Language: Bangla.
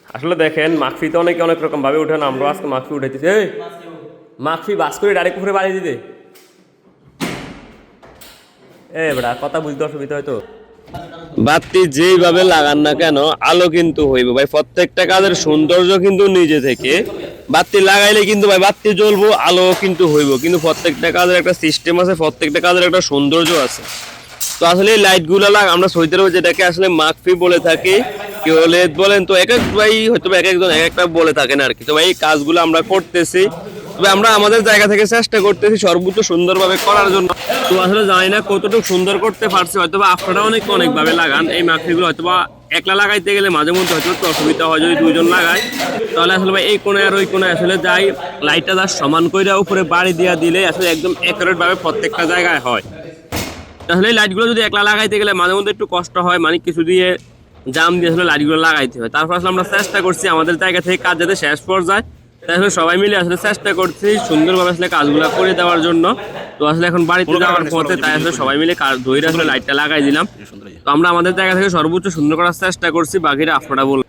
আসলে দেখেন মাকফি তো অনেকে অনেক রকম ভাবে উঠে না, আমরা আজকে মাকফি উঠাইতেছি। এই মাকফি বাস করে ডাইরেক্ট উপরে বাড়ি দিতে বেড়া কথা বুঝতে অসুবিধা হয়তো। বাতি যেইভাবে লাগান না কেন আলো কিন্তু হইবে ভাই, প্রত্যেকটা কাজের সৌন্দর্য কিন্তু নিজে থেকে। বাতি লাগাইলে কিন্তু ভাই বাতি জ্বলবো, আলো কিন্তু হইব, কিন্তু প্রত্যেকটা কাজের একটা সিস্টেম আছে, প্রত্যেকটা কাজের একটা সৌন্দর্য আছে। তো আসলে এই লাইটগুলো আমরা সৌদি আরবে যেটাকে আসলে মাকফি বলে থাকি, কেউ লেদ বলেন, তো এক এক ভাই হয়তো এক একজন এক একটা বলে থাকেন আর কি। তো ভাই এই কাজগুলো আমরা করতেছি, তবে আমরা আমাদের জায়গা থেকে চেষ্টা করতেছি সর্বোচ্চ সুন্দরভাবে করার জন্য। তো আসলে জানি না কতটুকু সুন্দর করতে পারছি, হয়তো বা আপনারা অনেকভাবে লাগান এই মাকফিগুলো, হয়তো বা একলা লাগাইতে গেলে মাঝে মধ্যে হয়তো একটু অসুবিধা হয়। যদি দুইজন লাগায় তাহলে আসলে ভাই এই কোণে আর ওই কোণে আসলে যাই লাইটটা যা সমান করে উপরে বাড়ি দিয়া দিলে আসলে একদম অ্যাকুরেট ভাবে প্রত্যেকটা জায়গায় হয়। আসলে এই লাইটগুলো যদি একলা লাগাইতে গেলে মাঝে মধ্যে একটু কষ্ট হয়, মানে কিছু দিয়ে জাম দিয়ে আসলে লাইটগুলো লাগাইতে হয়। তারপর আসলে আমরা চেষ্টা করছি আমাদের জায়গা থেকে কাজ যাতে শেষ পর্যায়ে, তাই আসলে সবাই মিলে আসলে চেষ্টা করছি সুন্দরভাবে আসলে কাজগুলো করে দেওয়ার জন্য। তো আসলে এখন বাড়িতে যাওয়ার পথে তাই আসলে সবাই মিলে কাজ ধরে আসলে লাইটটা লাগাই দিলাম। তো আমরা আমাদের জায়গা থেকে সর্বোচ্চ সুন্দর করার চেষ্টা করছি, বাকিরা আপনারা বলুন।